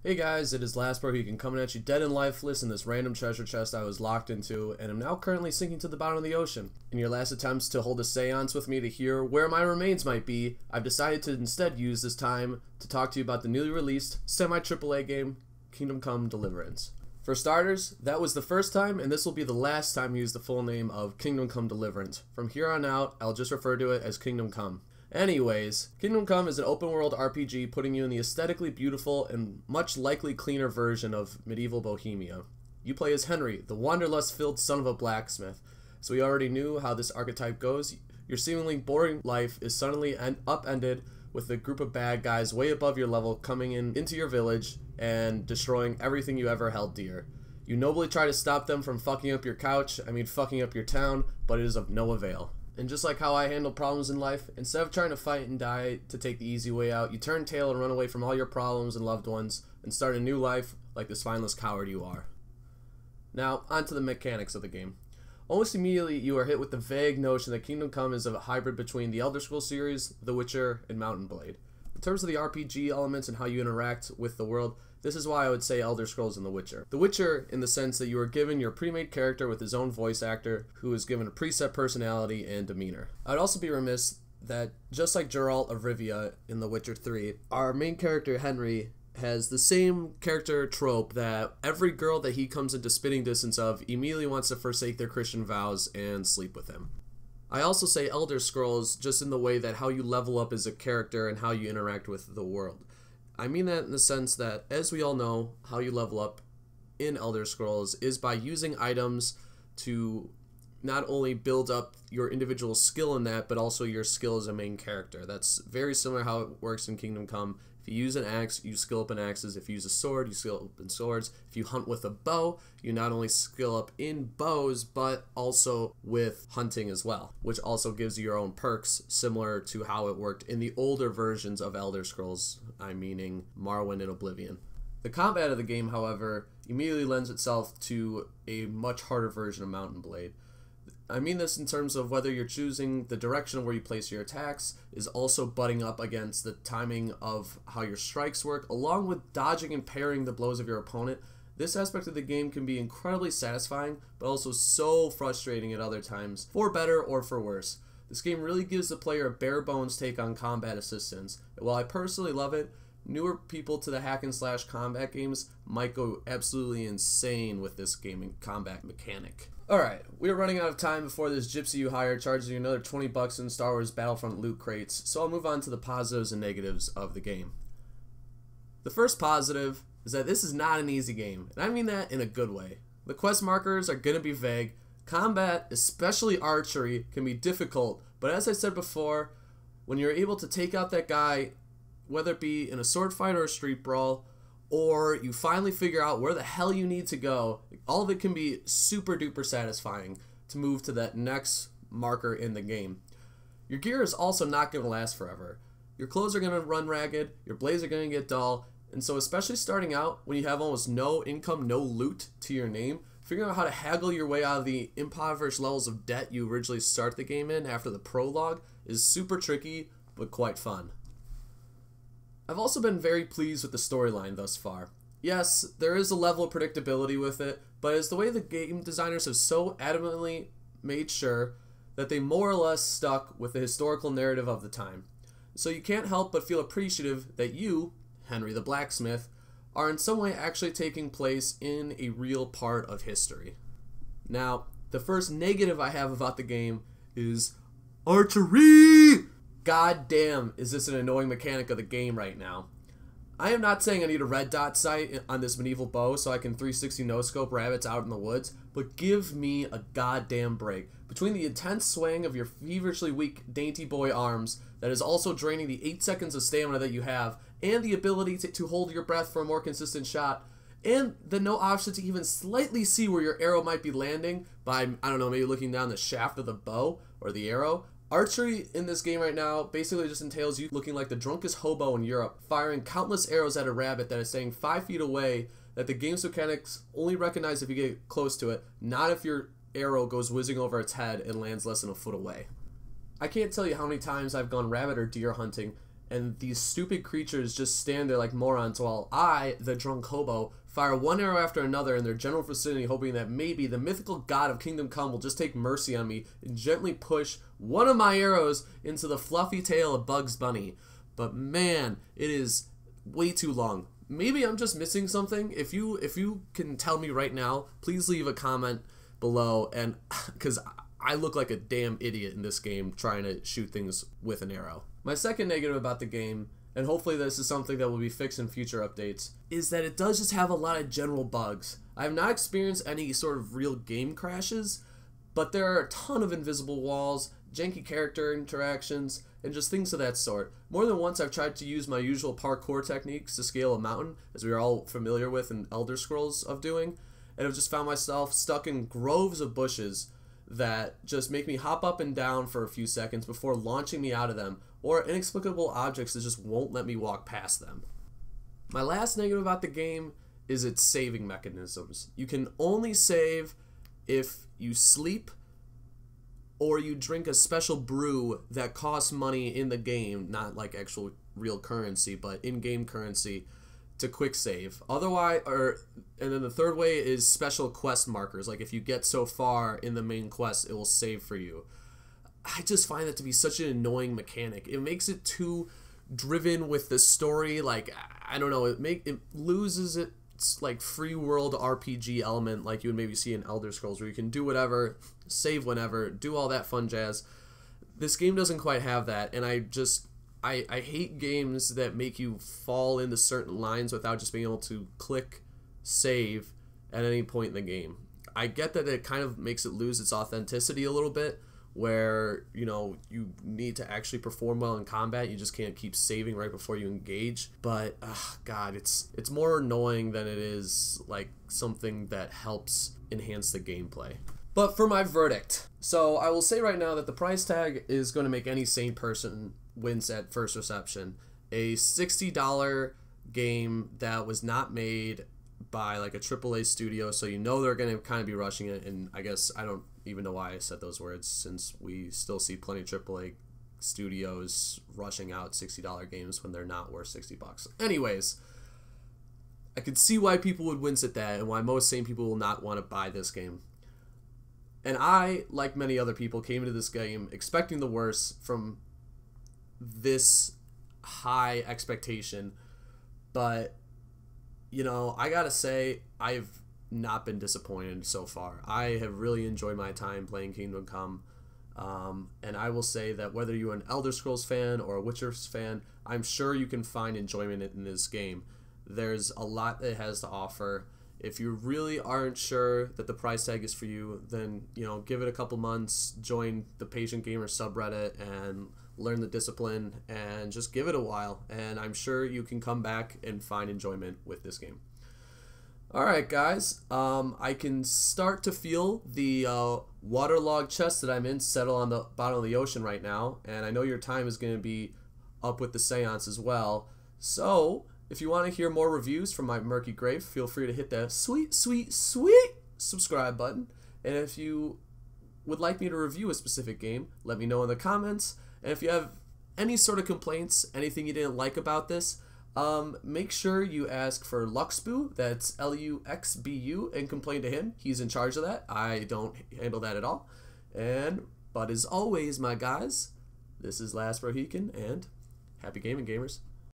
Hey guys, it is LastBroHegan coming at you dead and lifeless in this random treasure chest I was locked into and am now currently sinking to the bottom of the ocean. In your last attempts to hold a seance with me to hear where my remains might be, I've decided to instead use this time to talk to you about the newly released semi-AAA game, Kingdom Come Deliverance. For starters, that was the first time and this will be the last time I use the full name of Kingdom Come Deliverance. From here on out, I'll just refer to it as Kingdom Come. Anyways, Kingdom Come is an open-world RPG putting you in the aesthetically beautiful and much likely cleaner version of medieval Bohemia. You play as Henry, the wanderlust-filled son of a blacksmith. So we already knew how this archetype goes. Your seemingly boring life is suddenly upended with a group of bad guys way above your level coming into your village and destroying everything you ever held dear. You nobly try to stop them from fucking up your couch, fucking up your town, but it is of no avail. And just like how I handle problems in life, instead of trying to fight and die to take the easy way out, you turn tail and run away from all your problems and loved ones and start a new life like the spineless coward you are. Now, onto the mechanics of the game. Almost immediately, you are hit with the vague notion that Kingdom Come is a hybrid between the Elder Scrolls series, The Witcher, and Mount & Blade. In terms of the RPG elements and how you interact with the world, this is why I would say Elder Scrolls and The Witcher. The Witcher in the sense that you are given your pre-made character with his own voice actor who is given a preset personality and demeanor. I'd also be remiss that just like Geralt of Rivia in The Witcher 3, our main character Henry has the same character trope that every girl that he comes into spitting distance of immediately wants to forsake their Christian vows and sleep with him. I also say Elder Scrolls just in the way that how you level up as a character and how you interact with the world. I mean that in the sense that, as we all know, how you level up in Elder Scrolls is by using items to not only build up your individual skill in that, but also your skill as a main character. That's very similar to how it works in Kingdom Come. If you use an axe, you skill up in axes. If you use a sword, you skill up in swords. If you hunt with a bow, you not only skill up in bows, but also with hunting as well, which also gives you your own perks, similar to how it worked in the older versions of Elder Scrolls, meaning Morrowind and Oblivion. The combat of the game, however, immediately lends itself to a much harder version of Mount & Blade. I mean this in terms of whether you're choosing the direction of where you place your attacks is also butting up against the timing of how your strikes work, along with dodging and parrying the blows of your opponent. This aspect of the game can be incredibly satisfying, but also so frustrating at other times, for better or for worse. This game really gives the player a bare-bones take on combat assistance. While I personally love it, newer people to the hack-and-slash combat games might go absolutely insane with this gaming combat mechanic. Alright, we are running out of time before this gypsy you hired charges you another 20 bucks in Star Wars Battlefront loot crates, so I'll move on to the positives and negatives of the game. The first positive is that this is not an easy game, and I mean that in a good way. The quest markers are going to be vague. Combat, especially archery, can be difficult, but as I said before, when you're able to take out that guy, whether it be in a sword fight or a street brawl, or you finally figure out where the hell you need to go, all of it can be super duper satisfying to move to that next marker in the game. Your gear is also not going to last forever. Your clothes are going to run ragged, your blades are going to get dull, and so especially starting out when you have almost no income, no loot to your name, figuring out how to haggle your way out of the impoverished levels of debt you originally start the game in after the prologue is super tricky, but quite fun. I've also been very pleased with the storyline thus far. Yes, there is a level of predictability with it, but it's the way the game designers have so adamantly made sure that they more or less stuck with the historical narrative of the time. So you can't help but feel appreciative that you, Henry the Blacksmith, are in some way actually taking place in a real part of history. Now, the first negative I have about the game is archery! God damn, is this an annoying mechanic of the game right now. I am not saying I need a red dot sight on this medieval bow so I can 360 no-scope rabbits out in the woods, but give me a goddamn break. Between the intense swing of your feverishly weak dainty boy arms that is also draining the 8 seconds of stamina that you have, and the ability to hold your breath for a more consistent shot, and the no option to even slightly see where your arrow might be landing by, I don't know, maybe looking down the shaft of the bow or the arrow. Archery in this game right now basically just entails you looking like the drunkest hobo in Europe, firing countless arrows at a rabbit that is staying 5 feet away that the game's mechanics only recognize if you get close to it, not if your arrow goes whizzing over its head and lands less than a foot away. I can't tell you how many times I've gone rabbit or deer hunting and these stupid creatures just stand there like morons while I, the drunk hobo, fire one arrow after another in their general vicinity, hoping that maybe the mythical god of Kingdom Come will just take mercy on me and gently push one of my arrows into the fluffy tail of Bugs Bunny. But man, it is way too long. Maybe I'm just missing something. If you can tell me right now, please leave a comment below, and because I look like a damn idiot in this game trying to shoot things with an arrow. My second negative about the game, and hopefully this is something that will be fixed in future updates, is that it does just have a lot of general bugs. I have not experienced any sort of real game crashes, but there are a ton of invisible walls, janky character interactions, and just things of that sort. More than once I've tried to use my usual parkour techniques to scale a mountain, as we are all familiar with in Elder Scrolls of doing, and I've just found myself stuck in groves of bushes that just make me hop up and down for a few seconds before launching me out of them, or inexplicable objects that just won't let me walk past them. My last negative about the game is its saving mechanisms. You can only save if you sleep or you drink a special brew that costs money in the game, not like actual real currency, but in-game currency, to quick save. Otherwise, and then the third way is special quest markers. Like if you get so far in the main quest, it will save for you. I just find that to be such an annoying mechanic. It makes it too driven with the story. Like, I don't know, it loses its like free world RPG element like you would maybe see in Elder Scrolls, where you can do whatever, save whenever, do all that fun jazz. This game doesn't quite have that, and I hate games that make you fall into certain lines without just being able to click save at any point in the game. I get that it kind of makes it lose its authenticity a little bit, where, you know, you need to actually perform well in combat. You just can't keep saving right before you engage. But God, it's more annoying than it is like something that helps enhance the gameplay. But for my verdict, so I will say right now that the price tag is going to make any sane person wince at first reception. A $60 game that was not made by like a AAA studio, so you know they're going to kind of be rushing it, and I guess I don't even know why I said those words, since we still see plenty of AAA studios rushing out $60 games when they're not worth $60. Anyways, I could see why people would wince at that and why most sane people will not want to buy this game. And I, like many other people, came into this game expecting the worst from this high expectation, but you know, I gotta say, I've not been disappointed so far. I have really enjoyed my time playing Kingdom Come, and I will say that whether you're an Elder Scrolls fan or a Witcher fan, I'm sure you can find enjoyment in this game. There's a lot that it has to offer. If you really aren't sure that the price tag is for you, then, you know, give it a couple months, join the Patient Gamer subreddit, and learn the discipline, and just give it a while, and I'm sure you can come back and find enjoyment with this game. Alright guys, I can start to feel the waterlogged chest that I'm in settle on the bottom of the ocean right now, and I know your time is going to be up with the seance as well. So if you want to hear more reviews from my murky grave, feel free to hit that sweet subscribe button, and if you would like me to review a specific game, let me know in the comments. And if you have any sort of complaints, anything you didn't like about this, make sure you ask for Luxbu, that's Luxbu, and complain to him. He's in charge of that. I don't handle that at all. But as always, my guys, this is Last Mohican, and happy gaming, gamers.